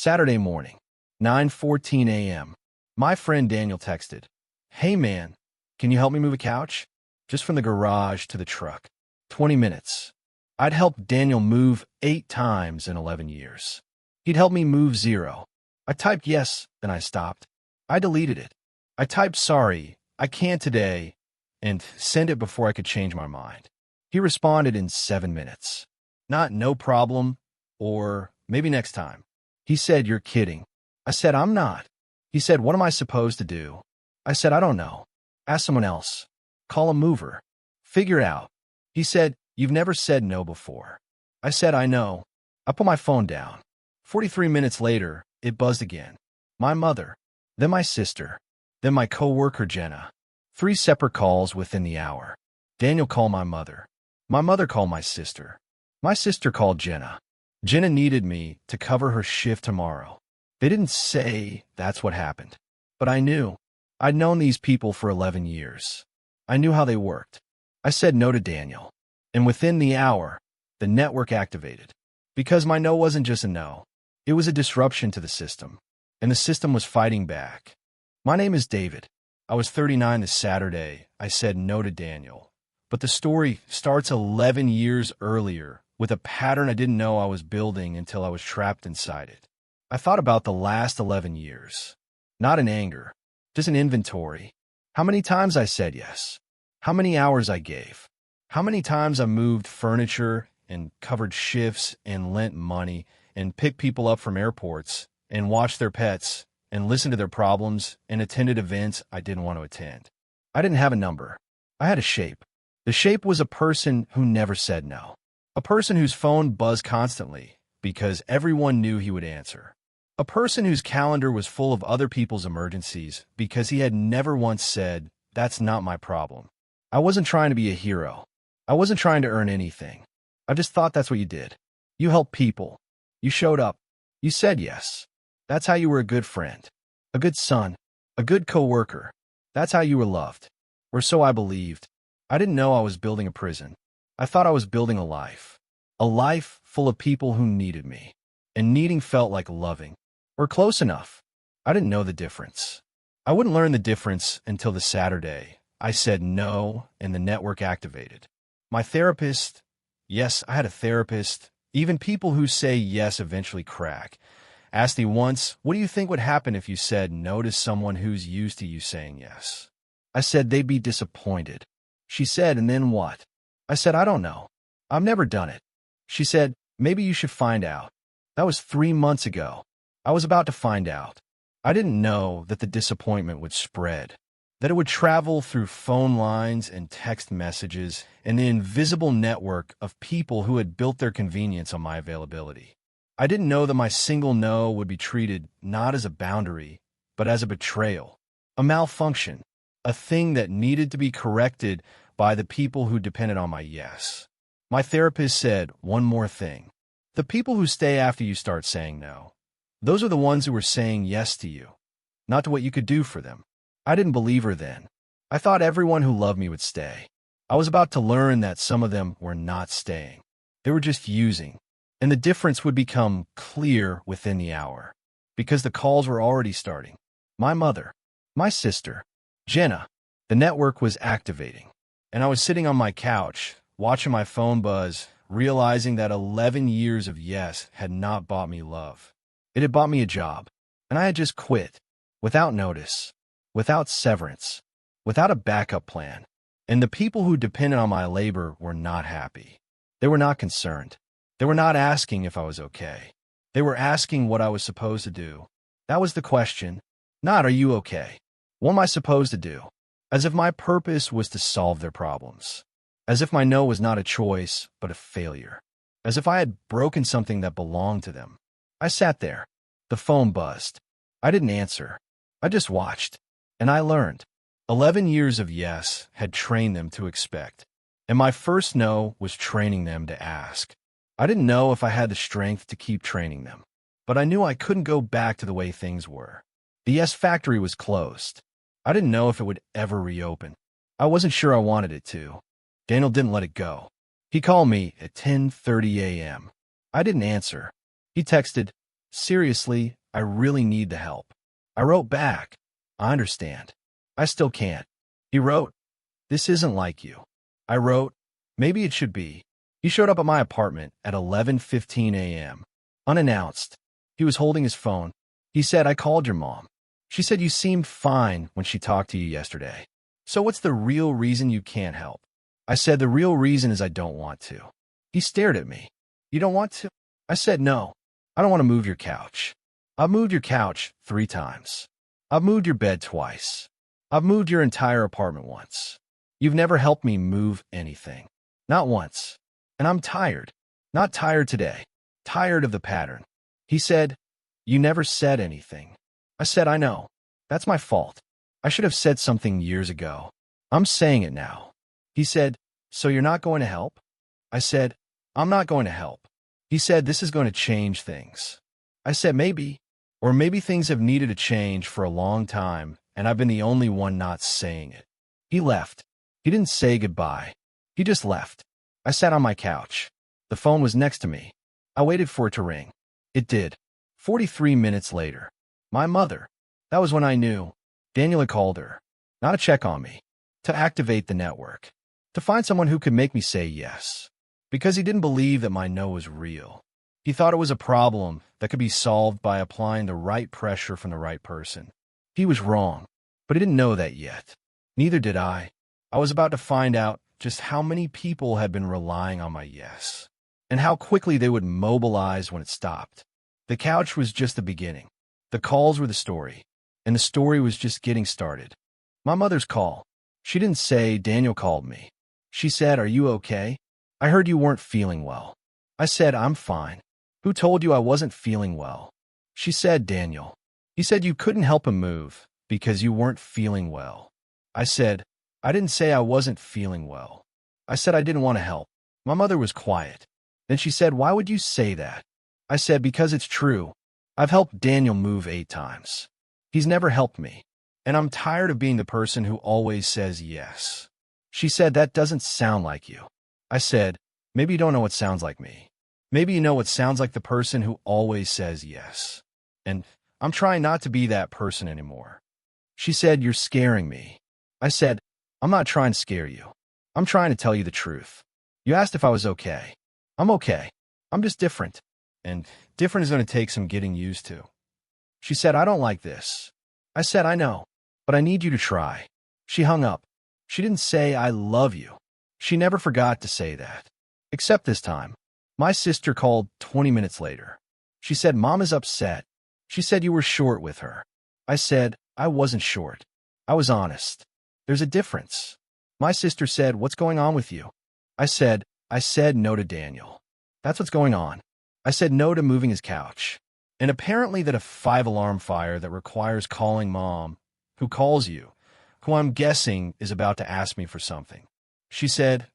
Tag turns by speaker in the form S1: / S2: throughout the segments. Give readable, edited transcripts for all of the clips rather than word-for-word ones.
S1: Saturday morning, 9:14 a.m. My friend Daniel texted, "Hey man, can you help me move a couch? Just from the garage to the truck. 20 minutes." I'd helped Daniel move 8 times in 11 years. He'd helped me move 0. I typed yes, then I stopped. I deleted it. I typed sorry, I can't today, and sent it before I could change my mind. He responded in 7 minutes. Not no problem, or maybe next time. He said, "You're kidding." I said, "I'm not." He said, "What am I supposed to do?" I said, "I don't know. Ask someone else. Call a mover. Figure it out." He said, "You've never said no before." I said, "I know." I put my phone down. 43 minutes later, it buzzed again. My mother, then my sister, then my coworker Jenna. 3 separate calls within the hour. Daniel called my mother. My mother called my sister. My sister called Jenna. Jenna needed me to cover her shift tomorrow. They didn't say that's what happened, but I knew. I'd known these people for 11 years. I knew how they worked. I said no to Daniel, and within the hour, the network activated. Because my no wasn't just a no. It was a disruption to the system, and the system was fighting back. My name is David. I was 39 this Saturday. I said no to Daniel. But the story starts 11 years earlier with a pattern I didn't know I was building until I was trapped inside it. I thought about the last 11 years. Not in anger, just an inventory. How many times I said yes. How many hours I gave. How many times I moved furniture and covered shifts and lent money and picked people up from airports and watched their pets and listened to their problems and attended events I didn't want to attend. I didn't have a number. I had a shape. The shape was a person who never said no. A person whose phone buzzed constantly because everyone knew he would answer. A person whose calendar was full of other people's emergencies because he had never once said, "That's not my problem." I wasn't trying to be a hero. I wasn't trying to earn anything. I just thought that's what you did. You helped people. You showed up. You said yes. That's how you were a good friend, a good son, a good coworker. That's how you were loved. Or so I believed. I didn't know I was building a prison. I thought I was building a life full of people who needed me. And needing felt like loving, or close enough. I didn't know the difference. I wouldn't learn the difference until the Saturday I said no and the network activated. My therapist, yes, I had a therapist. Even people who say yes eventually crack. Asked me once, "What do you think would happen if you said no to someone who's used to you saying yes?" I said they'd be disappointed. She said, "And then what?" I said, "I don't know. I've never done it." She said, "Maybe you should find out." That was 3 months ago. I was about to find out. I didn't know that the disappointment would spread, that it would travel through phone lines and text messages and the invisible network of people who had built their convenience on my availability. I didn't know that my single no would be treated not as a boundary, but as a betrayal, a malfunction, a thing that needed to be corrected by the people who depended on my yes. My therapist said one more thing. The people who stay after you start saying no, those are the ones who were saying yes to you, not to what you could do for them. I didn't believe her then. I thought everyone who loved me would stay. I was about to learn that some of them were not staying. They were just using. And the difference would become clear within the hour, because the calls were already starting. My mother, my sister, Jenna, the network was activating. And I was sitting on my couch, watching my phone buzz, realizing that 11 years of yes had not bought me love. It had bought me a job, and I had just quit, without notice, without severance, without a backup plan. And the people who depended on my labor were not happy. They were not concerned. They were not asking if I was okay. They were asking what I was supposed to do. That was the question, not "Are you okay?" What am I supposed to do? As if my purpose was to solve their problems. As if my no was not a choice, but a failure. As if I had broken something that belonged to them. I sat there. The phone buzzed. I didn't answer. I just watched. And I learned. 11 years of yes had trained them to expect. And my first no was training them to ask. I didn't know if I had the strength to keep training them. But I knew I couldn't go back to the way things were. The yes factory was closed. I didn't know if it would ever reopen. I wasn't sure I wanted it to. Daniel didn't let it go. He called me at 10:30 a.m. I didn't answer. He texted, Seriously, I really need the help. I wrote back, I understand. I still can't. He wrote, this isn't like you. I wrote, maybe it should be. He showed up at my apartment at 11:15 a.m. Unannounced. He was holding his phone. He said, I called your mom. She said you seemed fine when she talked to you yesterday. So what's the real reason you can't help? I said, the real reason is I don't want to. He stared at me. You don't want to? I said, no. I don't want to move your couch. I've moved your couch 3 times. I've moved your bed twice. I've moved your entire apartment once. You've never helped me move anything. Not once. And I'm tired. Not tired today. Tired of the pattern. He said, you never said anything. I said, I know. That's my fault. I should have said something years ago. I'm saying it now. He said, so you're not going to help? I said, I'm not going to help. He said, this is going to change things. I said, maybe. Or maybe things have needed to change for a long time, and I've been the only one not saying it. He left. He didn't say goodbye. He just left. I sat on my couch. The phone was next to me. I waited for it to ring. It did. 43 minutes later. My mother. That was when I knew. Daniel had called her. Not to check on me. To activate the network. To find someone who could make me say yes. Because he didn't believe that my no was real. He thought it was a problem that could be solved by applying the right pressure from the right person. He was wrong, but he didn't know that yet. Neither did I. I was about to find out just how many people had been relying on my yes, and how quickly they would mobilize when it stopped. The couch was just the beginning. The calls were the story, and the story was just getting started. My mother's call. She didn't say, Daniel called me. She said, are you okay? I heard you weren't feeling well. I said, I'm fine. Who told you I wasn't feeling well? She said, Daniel. He said you couldn't help him move because you weren't feeling well. I said, I didn't say I wasn't feeling well. I said I didn't want to help. My mother was quiet. Then she said, why would you say that? I said, because it's true. I've helped Daniel move 8 times. He's never helped me. And I'm tired of being the person who always says yes. She said, that doesn't sound like you. I said, maybe you don't know what sounds like me. Maybe you know what sounds like the person who always says yes. And I'm trying not to be that person anymore. She said, you're scaring me. I said, I'm not trying to scare you. I'm trying to tell you the truth. You asked if I was okay. I'm okay. I'm just different. And different is going to take some getting used to. She said, I don't like this. I said, I know, but I need you to try. She hung up. She didn't say, I love you. She never forgot to say that. Except this time. My sister called 20 minutes later. She said, Mom is upset. She said you were short with her. I said, I wasn't short. I was honest. There's a difference. My sister said, what's going on with you? I said no to Daniel. That's what's going on. I said no to moving his couch. And apparently that a 5-alarm fire that requires calling Mom, who calls you, who I'm guessing is about to ask me for something. She said,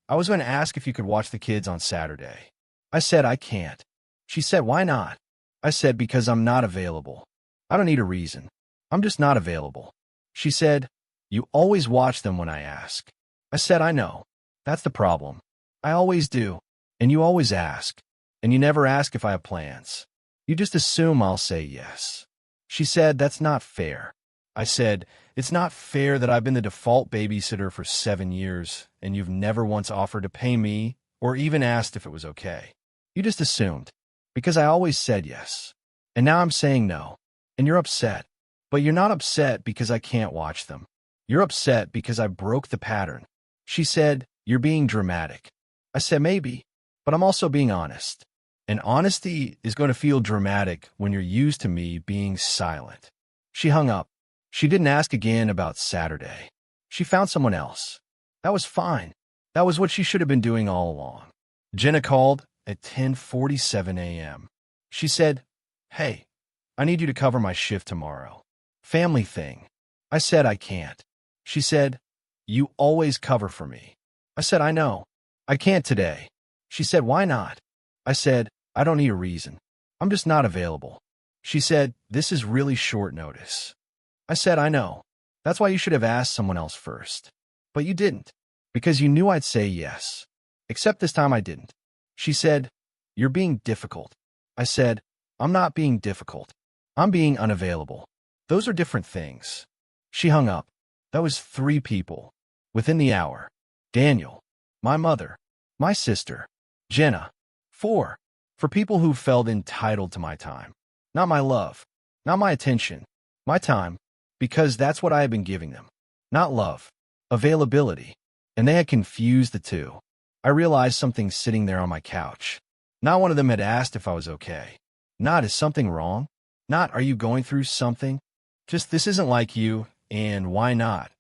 S1: I was going to ask if you could watch the kids on Saturday. I said, I can't. She said, why not? I said, because I'm not available. I don't need a reason. I'm just not available. She said, you always watch them when I ask. I said, I know. That's the problem. I always do. And you always ask. And you never ask if I have plans. You just assume I'll say yes. She said, that's not fair. I said, it's not fair that I've been the default babysitter for 7 years, and you've never once offered to pay me or even asked if it was okay. You just assumed, because I always said yes. And now I'm saying no, and you're upset. But you're not upset because I can't watch them. You're upset because I broke the pattern. She said, you're being dramatic. I said, maybe, but I'm also being honest. And honesty is going to feel dramatic when you're used to me being silent. She hung up. She didn't ask again about Saturday. She found someone else. That was fine. That was what she should have been doing all along. Jenna called at 10:47 a.m. She said, hey, I need you to cover my shift tomorrow. Family thing. I said I can't. She said, you always cover for me. I said, I know. I can't today. She said, why not? I said, I don't need a reason. I'm just not available. She said, this is really short notice. I said, I know. That's why you should have asked someone else first. But you didn't, because you knew I'd say yes. Except this time I didn't. She said, you're being difficult. I said, I'm not being difficult. I'm being unavailable. Those are different things. She hung up. That was 3 people. Within the hour. Daniel. My mother. My sister. Jenna. 4. For people who felt entitled to my time. Not my love. Not my attention. My time. Because that's what I had been giving them. Not love. Availability. And they had confused the two. I realized something sitting there on my couch. Not one of them had asked if I was okay. Not, is something wrong? Not, are you going through something? Just, this isn't like you, and why not?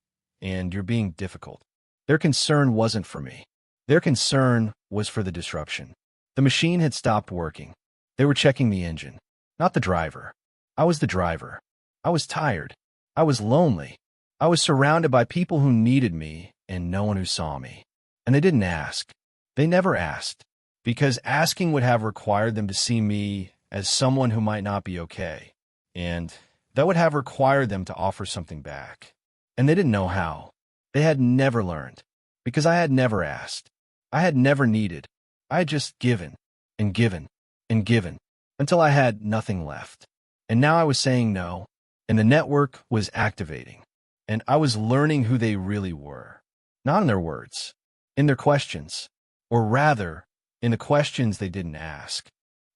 S1: And you're being difficult. Their concern wasn't for me. Their concern was for the disruption. The machine had stopped working. They were checking the engine, not the driver. I was the driver. I was tired. I was lonely. I was surrounded by people who needed me and no one who saw me. And they didn't ask. They never asked, because asking would have required them to see me as someone who might not be okay, and that would have required them to offer something back. And they didn't know how. They had never learned, because I had never asked. I had never needed. I had just given, and given, and given, until I had nothing left. And now I was saying no, and the network was activating, and I was learning who they really were. Not in their words, in their questions, or rather, in the questions they didn't ask.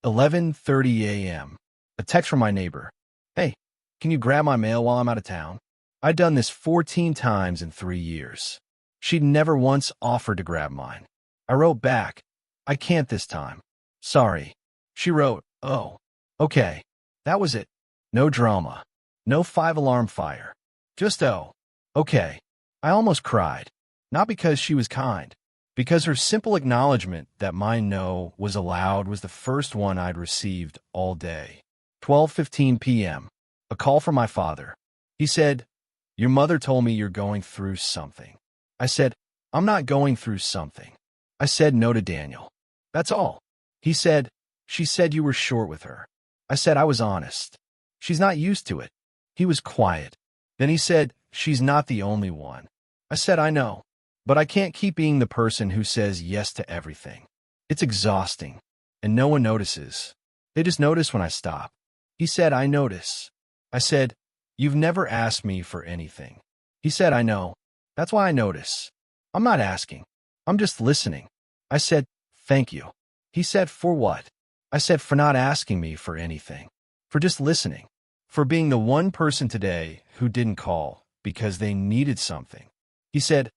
S1: 11:30 a.m. A text from my neighbor. Hey, can you grab my mail while I'm out of town? I'd done this 14 times in 3 years. She'd never once offered to grab mine. I wrote back, I can't this time. Sorry. She wrote, oh, okay. That was it. No drama. No 5-alarm fire. Just oh, okay. I almost cried. Not because she was kind, because her simple acknowledgement that my no was allowed was the first one I'd received all day. 12:15 p.m. A call from my father. He said, your mother told me you're going through something. I said, I'm not going through something. I said no to Daniel. That's all. He said, she said you were short with her. I said I was honest. She's not used to it. He was quiet. Then he said, she's not the only one. I said, I know. But I can't keep being the person who says yes to everything. It's exhausting, and no one notices. They just notice when I stop. He said, I notice. I said, you've never asked me for anything. He said, I know. That's why I notice. I'm not asking. I'm just listening. I said, thank you. He said, for what? I said, for not asking me for anything. For just listening. For being the one person today who didn't call because they needed something. He said,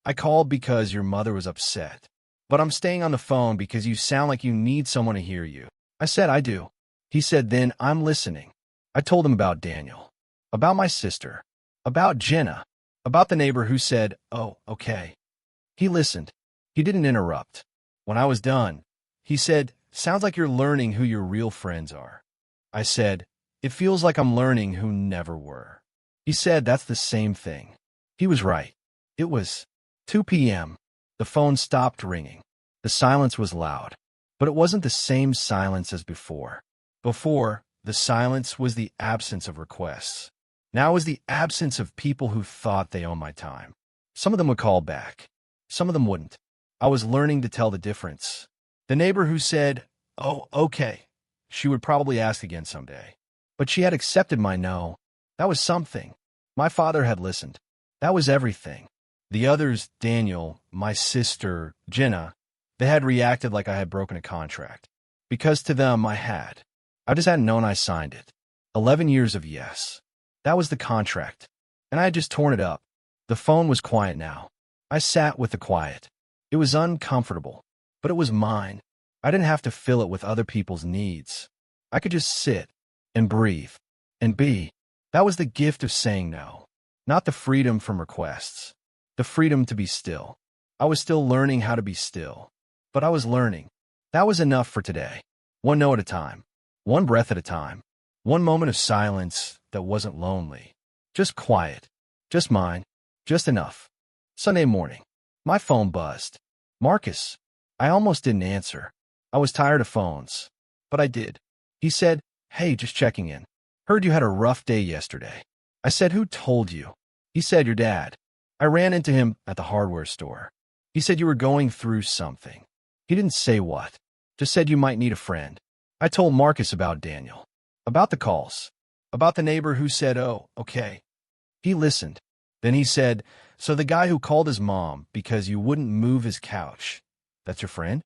S1: I called because your mother was upset, but I'm staying on the phone because you sound like you need someone to hear you. I said, I do. He said, then I'm listening. I told him about Daniel, about my sister, about Jenna, about the neighbor who said, oh, okay. He listened. He didn't interrupt. When I was done, he said, sounds like you're learning who your real friends are. I said, it feels like I'm learning who never were. He said, that's the same thing. He was right. It was 2 p.m. The phone stopped ringing. The silence was loud, but it wasn't the same silence as before. Before, the silence was the absence of requests. Now it was the absence of people who thought they owned my time. Some of them would call back. Some of them wouldn't. I was learning to tell the difference. The neighbor who said, oh, okay, she would probably ask again someday. But she had accepted my no. That was something. My father had listened. That was everything. The others, Daniel, my sister, Jenna, they had reacted like I had broken a contract. Because to them, I had. I just hadn't known I signed it. 11 years of yes. That was the contract. And I had just torn it up. The phone was quiet now. I sat with the quiet. It was uncomfortable, but it was mine. I didn't have to fill it with other people's needs. I could just sit and breathe and be. That was the gift of saying no, not the freedom from requests. The freedom to be still. I was still learning how to be still. But I was learning. That was enough for today. One no at a time. One breath at a time. One moment of silence that wasn't lonely. Just quiet. Just mine. Just enough. Sunday morning. My phone buzzed. Marcus. I almost didn't answer. I was tired of phones. But I did. He said, hey, just checking in. Heard you had a rough day yesterday. I said, who told you? He said, your dad. I ran into him at the hardware store. He said you were going through something. He didn't say what. Just said you might need a friend. I told Marcus about Daniel, about the calls, about the neighbor who said, "Oh, okay." He listened. Then he said, "So the guy who called his mom because you wouldn't move his couch, that's your friend?"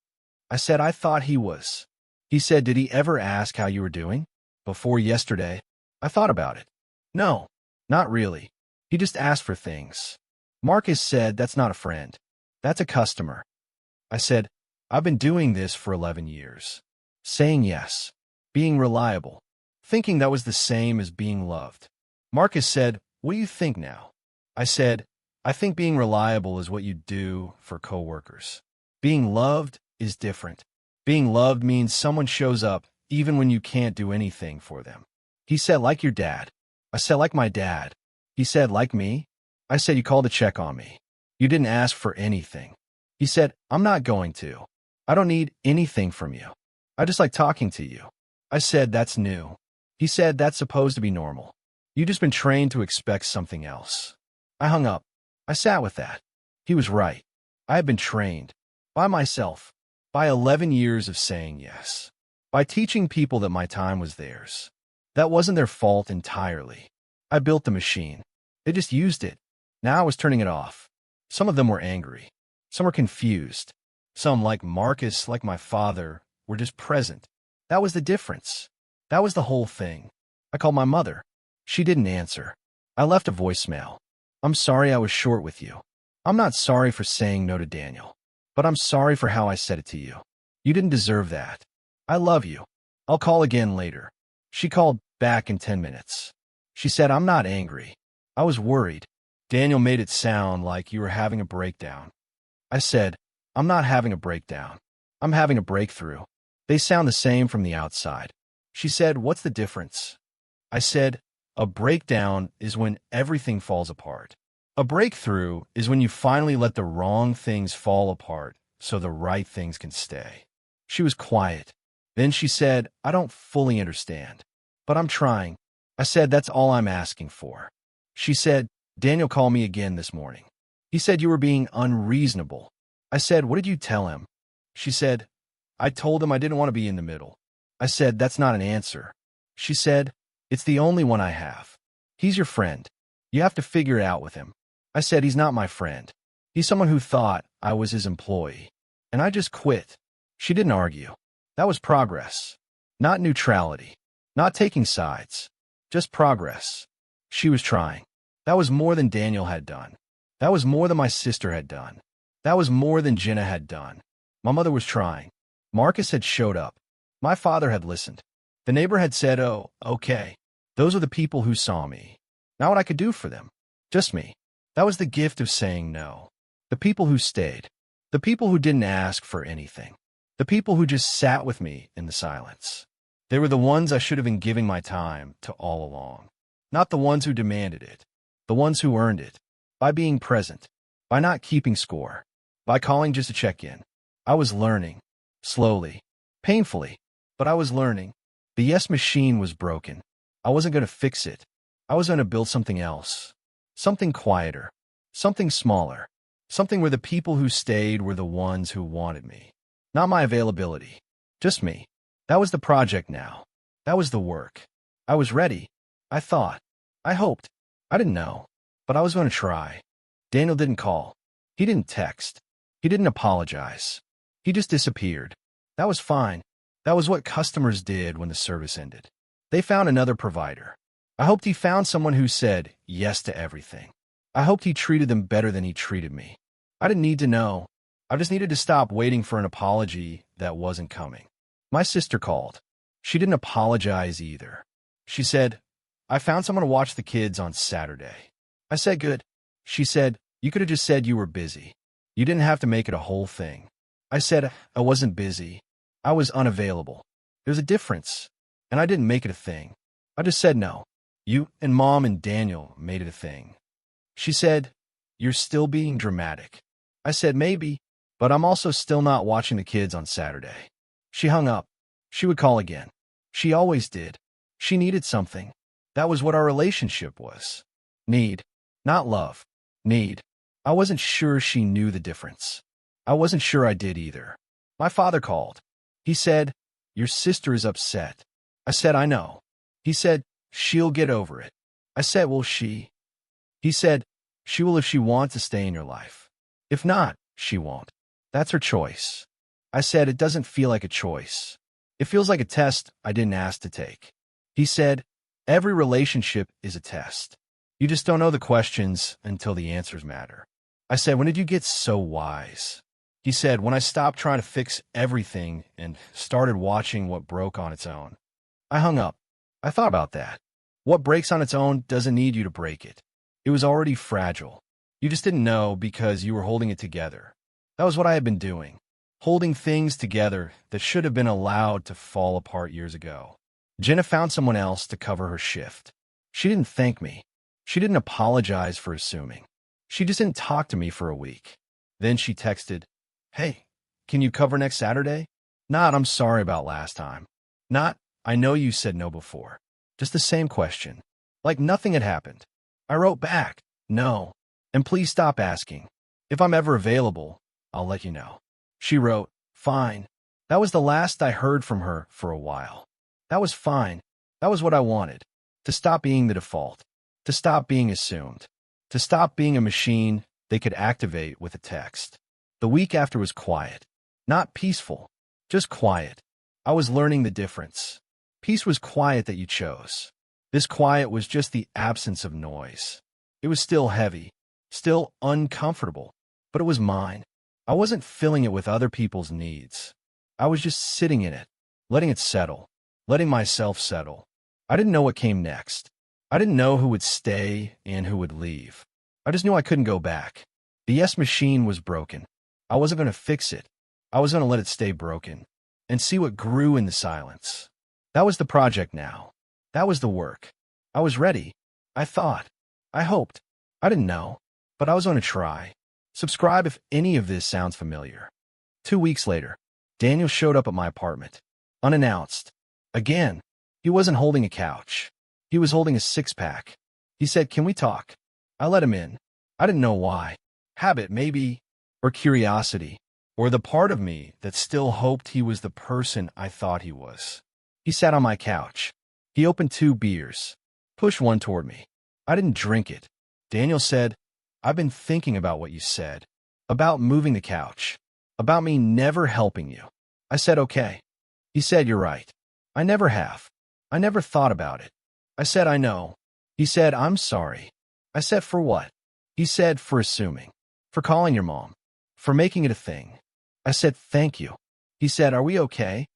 S1: I said, "I thought he was." He said, "Did he ever ask how you were doing?" "Before yesterday." I thought about it. "No, not really. He just asked for things." Marcus said, "That's not a friend. That's a customer." I said, "I've been doing this for 11 years. Saying yes, being reliable, thinking that was the same as being loved." Marcus said, "What do you think now?" I said, "I think being reliable is what you do for coworkers. Being loved is different. Being loved means someone shows up even when you can't do anything for them." He said, "Like your dad." I said, "Like my dad." He said, "Like me?" I said, "You called to check on me. You didn't ask for anything." He said, "I'm not going to. I don't need anything from you. I just like talking to you." I said, "That's new." He said, "That's supposed to be normal. You've just been trained to expect something else." I hung up. I sat with that. He was right. I had been trained. By myself. By 11 years of saying yes. By teaching people that my time was theirs. That wasn't their fault entirely. I built the machine. They just used it. Now I was turning it off. Some of them were angry. Some were confused. Some, like Marcus, like my father, were just present. That was the difference. That was the whole thing. I called my mother. She didn't answer. I left a voicemail. "I'm sorry I was short with you. I'm not sorry for saying no to Daniel. But I'm sorry for how I said it to you. You didn't deserve that. I love you. I'll call again later." She called back in 10 minutes. She said, "I'm not angry. I was worried. Daniel made it sound like you were having a breakdown." I said, "I'm not having a breakdown. I'm having a breakthrough. They sound the same from the outside." She said, "What's the difference?" I said, "A breakdown is when everything falls apart. A breakthrough is when you finally let the wrong things fall apart so the right things can stay." She was quiet. Then she said, "I don't fully understand, but I'm trying." I said, "That's all I'm asking for." She said, "Daniel called me again this morning. He said you were being unreasonable." I said, "What did you tell him?" She said, "I told him I didn't want to be in the middle." I said, "That's not an answer." She said, "It's the only one I have. He's your friend. You have to figure it out with him." I said, "He's not my friend. He's someone who thought I was his employee. And I just quit." She didn't argue. That was progress. Not neutrality. Not taking sides. Just progress. She was trying. That was more than Daniel had done. That was more than my sister had done. That was more than Jenna had done. My mother was trying. Marcus had showed up. My father had listened. The neighbor had said, "Oh, okay." Those are the people who saw me. Not what I could do for them. Just me. That was the gift of saying no. The people who stayed. The people who didn't ask for anything. The people who just sat with me in the silence. They were the ones I should have been giving my time to all along. Not the ones who demanded it. The ones who earned it. By being present. By not keeping score. By calling just to check in. I was learning. Slowly. Painfully. But I was learning. The yes machine was broken. I wasn't going to fix it. I was going to build something else. Something quieter. Something smaller. Something where the people who stayed were the ones who wanted me. Not my availability. Just me. That was the project now. That was the work. I was ready. I thought. I hoped. I didn't know. But I was going to try. Daniel didn't call. He didn't text. He didn't apologize. He just disappeared. That was fine. That was what customers did when the service ended. They found another provider. I hoped he found someone who said yes to everything. I hoped he treated them better than he treated me. I didn't need to know. I just needed to stop waiting for an apology that wasn't coming. My sister called. She didn't apologize either. She said, "I found someone to watch the kids on Saturday." I said, "Good." She said, "You could have just said you were busy. You didn't have to make it a whole thing." I said, "I wasn't busy. I was unavailable. There's a difference. And I didn't make it a thing. I just said no. You and Mom and Daniel made it a thing." She said, "You're still being dramatic." I said, "Maybe, but I'm also still not watching the kids on Saturday." She hung up. She would call again. She always did. She needed something. That was what our relationship was. Need. Not love. Need. I wasn't sure she knew the difference. I wasn't sure I did either. My father called. He said, Your sister is upset. I said, I know. He said, she'll get over it. I said, will she? He said, she will if she wants to stay in your life. If not, she won't. That's her choice. I said, it doesn't feel like a choice. It feels like a test I didn't ask to take. He said, every relationship is a test. You just don't know the questions until the answers matter. I said, when did you get so wise? He said, when I stopped trying to fix everything and started watching what broke on its own. I hung up. I thought about that. What breaks on its own doesn't need you to break it. It was already fragile. You just didn't know because you were holding it together. That was what I had been doing. Holding things together that should have been allowed to fall apart years ago. Jenna found someone else to cover her shift. She didn't thank me. She didn't apologize for assuming. She just didn't talk to me for a week. Then she texted, hey, can you cover next Saturday? Not, I'm sorry about last time. Not, I know you said no before. Just the same question. Like nothing had happened. I wrote back, no, and please stop asking. If I'm ever available, I'll let you know. She wrote, fine. That was the last I heard from her for a while. That was fine. That was what I wanted. To stop being the default. To stop being assumed. To stop being a machine they could activate with a text. The week after was quiet. Not peaceful. Just quiet. I was learning the difference. Peace was quiet that you chose. This quiet was just the absence of noise. It was still heavy. Still uncomfortable. But it was mine. I wasn't filling it with other people's needs. I was just sitting in it. Letting it settle. Letting myself settle. I didn't know what came next. I didn't know who would stay and who would leave. I just knew I couldn't go back. The yes machine was broken. I wasn't going to fix it. I was going to let it stay broken and see what grew in the silence. That was the project now. That was the work. I was ready. I thought. I hoped. I didn't know. But I was going to try. Subscribe if any of this sounds familiar. 2 weeks later, Daniel showed up at my apartment. Unannounced. Again, he wasn't holding a couch. He was holding a six-pack. He said, can we talk? I let him in. I didn't know why. Habit, maybe, or curiosity, or the part of me that still hoped he was the person I thought he was. He sat on my couch. He opened 2 beers, pushed one toward me. I didn't drink it. Daniel said, I've been thinking about what you said, about moving the couch, about me never helping you. I said, okay. He said, you're right. I never have. I never thought about it. I said, I know. He said, I'm sorry. I said, for what? He said, for assuming, for calling your mom, for making it a thing. I said, thank you. He said, are we okay?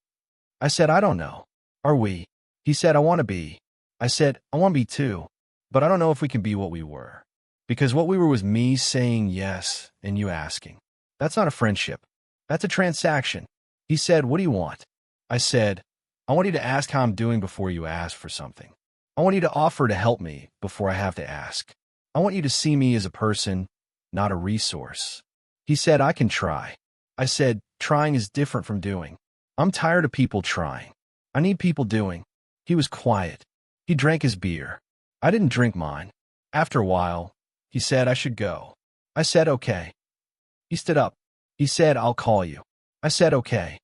S1: I said, I don't know. Are we? He said, I want to be. I said, I want to be too, but I don't know if we can be what we were. Because what we were was me saying yes and you asking. That's not a friendship. That's a transaction. He said, what do you want? I said, I want you to ask how I'm doing before you ask for something. I want you to offer to help me before I have to ask. I want you to see me as a person, not a resource. He said, I can try. I said, trying is different from doing. I'm tired of people trying. I need people doing. He was quiet. He drank his beer. I didn't drink mine. After a while, he said I should go. I said, okay. He stood up. He said, I'll call you. I said, okay.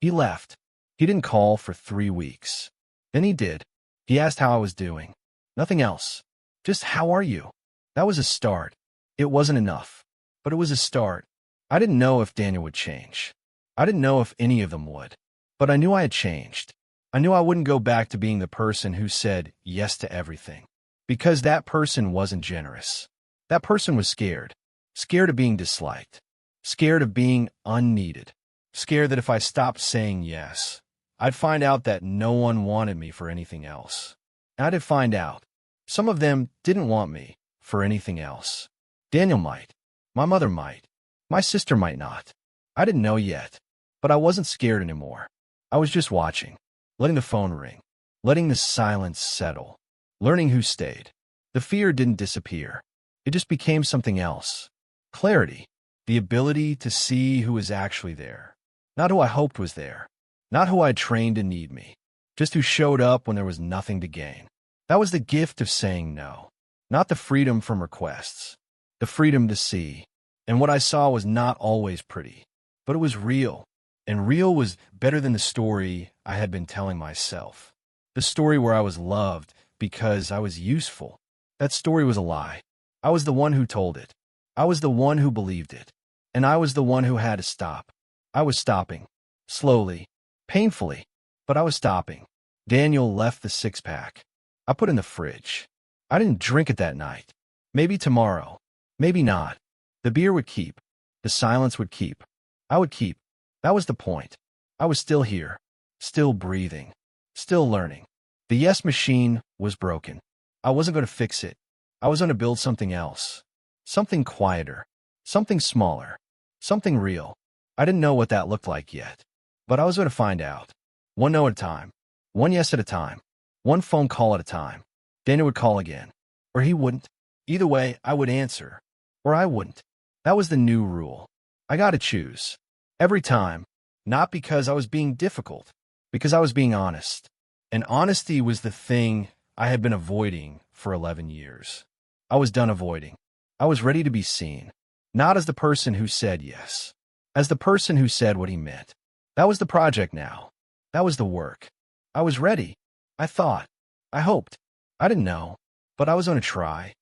S1: He left. He didn't call for 3 weeks. Then he did. He asked how I was doing. Nothing else. Just how are you? That was a start. It wasn't enough, but it was a start. I didn't know if Daniel would change. I didn't know if any of them would, but I knew I had changed. I knew I wouldn't go back to being the person who said yes to everything, because that person wasn't generous. That person was scared. Scared of being disliked. Scared of being unneeded. Scared that if I stopped saying yes, I'd find out that no one wanted me for anything else. And I did find out. Some of them didn't want me for anything else. Daniel might. My mother might. My sister might not. I didn't know yet, but I wasn't scared anymore. I was just watching, letting the phone ring, letting the silence settle, learning who stayed. The fear didn't disappear. It just became something else. Clarity. The ability to see who was actually there. Not who I hoped was there. Not who I'd trained to need me. Just who showed up when there was nothing to gain. That was the gift of saying no. Not the freedom from requests. The freedom to see. And what I saw was not always pretty. But it was real. And real was better than the story I had been telling myself. The story where I was loved because I was useful. That story was a lie. I was the one who told it. I was the one who believed it. And I was the one who had to stop. I was stopping. Slowly. Painfully. But I was stopping. Daniel left the six-pack. I put it in the fridge. I didn't drink it that night. Maybe tomorrow. Maybe not. The beer would keep. The silence would keep. I would keep. That was the point. I was still here. Still breathing. Still learning. The yes machine was broken. I wasn't going to fix it. I was going to build something else. Something quieter. Something smaller. Something real. I didn't know what that looked like yet. But I was going to find out. One no at a time. One yes at a time. One phone call at a time. Daniel would call again. Or he wouldn't. Either way, I would answer. Or I wouldn't. That was the new rule. I got to choose. Every time. Not because I was being difficult. Because I was being honest. And honesty was the thing I had been avoiding for 11 years. I was done avoiding. I was ready to be seen. Not as the person who said yes. As the person who said what he meant. That was the project now. That was the work. I was ready. I thought. I hoped. I didn't know. But I was going to try.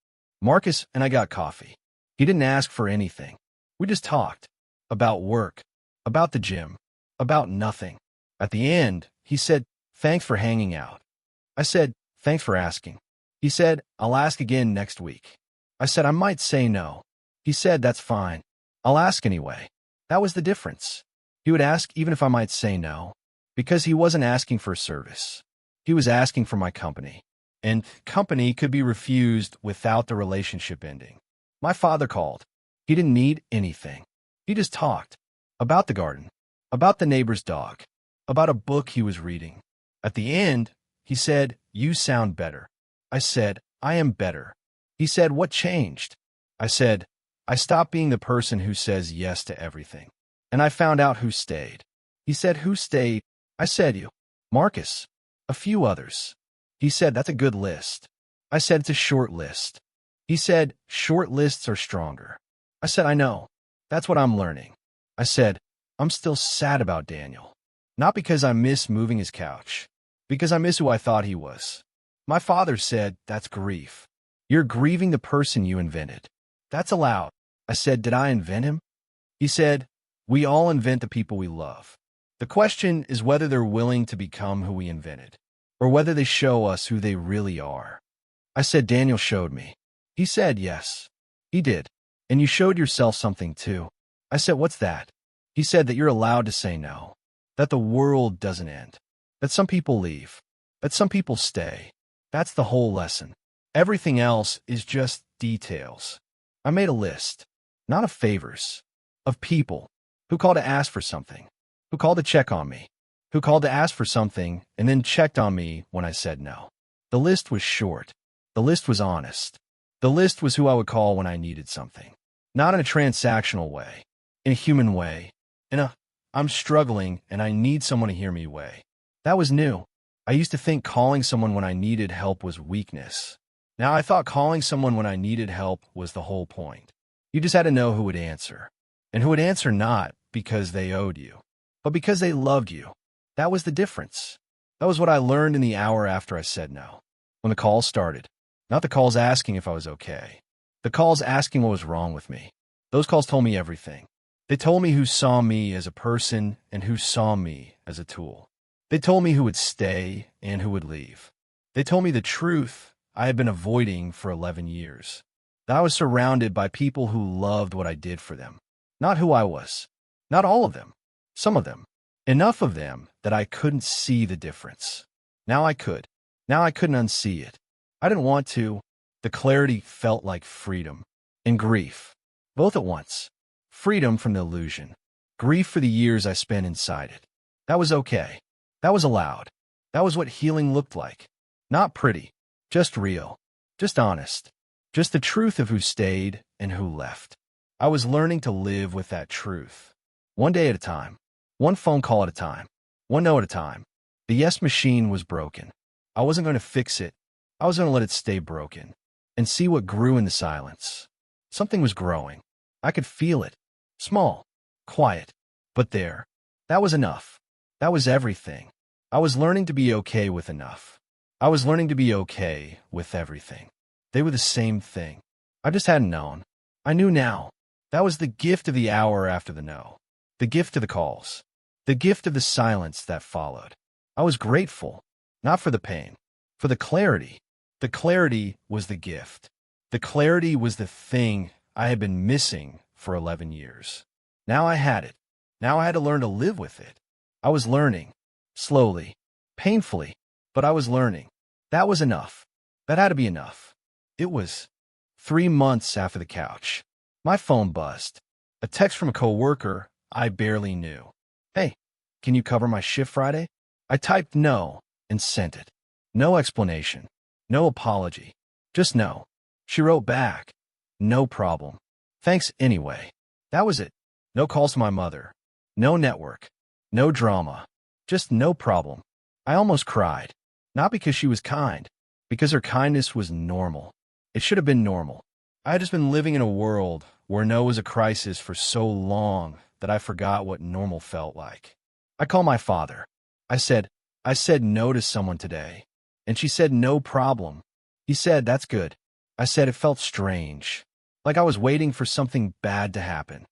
S1: Marcus and I got coffee. He didn't ask for anything. We just talked. About work. About the gym. About nothing. At the end, he said, "Thanks for hanging out." I said, "Thanks for asking." He said, "I'll ask again next week." I said, "I might say no." He said, "That's fine. I'll ask anyway." That was the difference. He would ask even if I might say no. Because he wasn't asking for service. He was asking for my company. And company could be refused without the relationship ending. My father called. He didn't need anything. He just talked. About the garden. About the neighbor's dog. About a book he was reading. At the end, he said, "You sound better." I said, "I am better." He said, "What changed?" I said, "I stopped being the person who says yes to everything. And I found out who stayed." He said, "Who stayed?" I said, "You." Marcus. A few others. He said, "That's a good list." I said, "It's a short list." He said, "Short lists are stronger." I said, "I know. That's what I'm learning." I said, "I'm still sad about Daniel. Not because I miss moving his couch. Because I miss who I thought he was." My father said, "That's grief. You're grieving the person you invented." That's allowed. I said, "Did I invent him?" He said, "We all invent the people we love. The question is whether they're willing to become who we invented, or whether they show us who they really are." I said, "Daniel showed me." He said, "Yes, he did. And you showed yourself something too." I said, "What's that?" He said that you're allowed to say no, that the world doesn't end, that some people leave, that some people stay. That's the whole lesson. Everything else is just details. I made a list, not of favors, of people who called to ask for something, who called to check on me, who called to ask for something and then checked on me when I said no. The list was short. The list was honest. The list was who I would call when I needed something. Not in a transactional way, in a human way, in a "I'm struggling and I need someone to hear me" way. That was new. I used to think calling someone when I needed help was weakness. Now I thought calling someone when I needed help was the whole point. You just had to know who would answer. And who would answer not because they owed you, but because they loved you. That was the difference. That was what I learned in the hour after I said no. When the calls started. Not the calls asking if I was okay. The calls asking what was wrong with me. Those calls told me everything. They told me who saw me as a person and who saw me as a tool. They told me who would stay and who would leave. They told me the truth I had been avoiding for 11 years. That I was surrounded by people who loved what I did for them. Not who I was. Not all of them. Some of them. Enough of them that I couldn't see the difference. Now I could. Now I couldn't unsee it. I didn't want to. The clarity felt like freedom and grief, both at once. Freedom from the illusion. Grief for the years I spent inside it. That was okay. That was allowed. That was what healing looked like. Not pretty. Just real. Just honest. Just the truth of who stayed and who left. I was learning to live with that truth. One day at a time. One phone call at a time. One no at a time. The yes machine was broken. I wasn't going to fix it. I was going to let it stay broken and see what grew in the silence. Something was growing. I could feel it. Small. Quiet. But there. That was enough. That was everything. I was learning to be okay with enough. I was learning to be okay with everything. They were the same thing. I just hadn't known. I knew now. That was the gift of the hour after the no. The gift of the calls. The gift of the silence that followed. I was grateful, not for the pain, for the clarity. The clarity was the gift. The clarity was the thing I had been missing for 11 years. Now I had it. Now I had to learn to live with it. I was learning. Slowly. Painfully. But I was learning. That was enough. That had to be enough. It was 3 months after the couch. My phone buzzed. A text from a coworker I barely knew. Hey, can you cover my shift Friday? I typed no and sent it. No explanation. No apology. Just no. She wrote back. No problem. Thanks anyway. That was it. No calls to my mother. No network. No drama. Just no problem. I almost cried. Not because she was kind. Because her kindness was normal. It should have been normal. I had just been living in a world where no was a crisis for so long that I forgot what normal felt like. I called my father. I said no to someone today. And she said, no problem. He said, that's good. I said it felt strange. Like I was waiting for something bad to happen.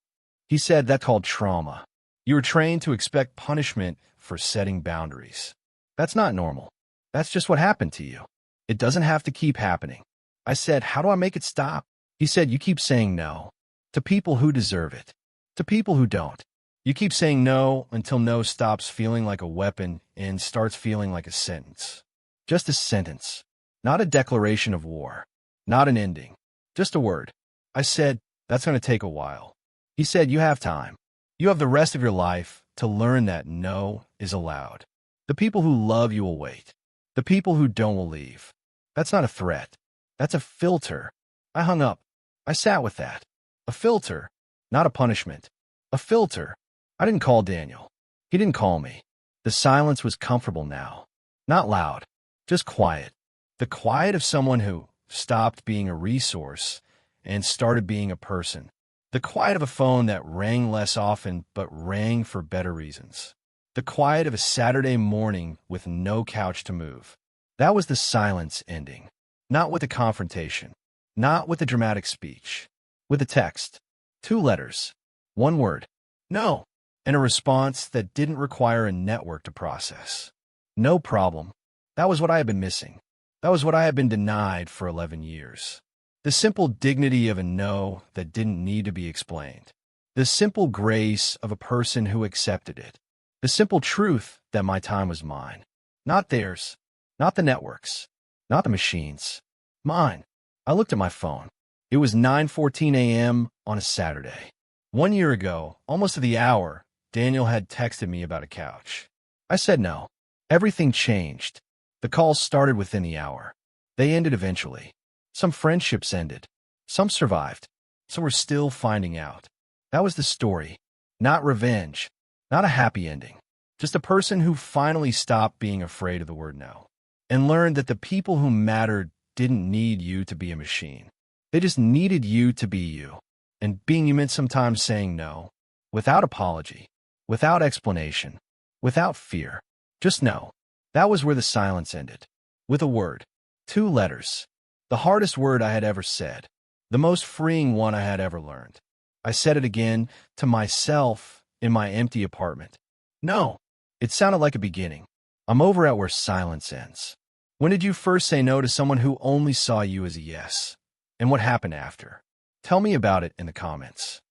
S1: He said, that's called trauma. You were trained to expect punishment for setting boundaries. That's not normal. That's just what happened to you. It doesn't have to keep happening. I said, how do I make it stop? He said, you keep saying no. To people who deserve it. To people who don't. You keep saying no until no stops feeling like a weapon and starts feeling like a sentence. Just a sentence. Not a declaration of war. Not an ending. Just a word. I said, that's going to take a while. He said, you have time. You have the rest of your life to learn that no is allowed. The people who love you will wait. The people who don't will leave. That's not a threat. That's a filter. I hung up. I sat with that. A filter, not a punishment. A filter. I didn't call Daniel. He didn't call me. The silence was comfortable now. Not loud. Just quiet. The quiet of someone who stopped being a resource and started being a person. The quiet of a phone that rang less often but rang for better reasons. The quiet of a Saturday morning with no couch to move. That was the silence ending. Not with a confrontation. Not with a dramatic speech. With a text. 2 letters. 1 word. No. And a response that didn't require a network to process. No problem. That was what I had been missing. That was what I had been denied for 11 years. The simple dignity of a no that didn't need to be explained. The simple grace of a person who accepted it. The simple truth that my time was mine. Not theirs. Not the networks. Not the machines. Mine. I looked at my phone. It was 9:14 a.m. on a Saturday. 1 year ago, almost to the hour, Daniel had texted me about a couch. I said no. Everything changed. The calls started within the hour. They ended eventually. Some friendships ended. Some survived. Some were still finding out. That was the story. Not revenge. Not a happy ending. Just a person who finally stopped being afraid of the word no. And learned that the people who mattered didn't need you to be a machine. They just needed you to be you. And being you meant sometimes saying no. Without apology. Without explanation. Without fear. Just no. That was where the silence ended. With a word. 2 letters. The hardest word I had ever said. The most freeing one I had ever learned. I said it again to myself in my empty apartment. No. It sounded like a beginning. I'm over at where silence ends. When did you first say no to someone who only saw you as a yes? And what happened after? Tell me about it in the comments.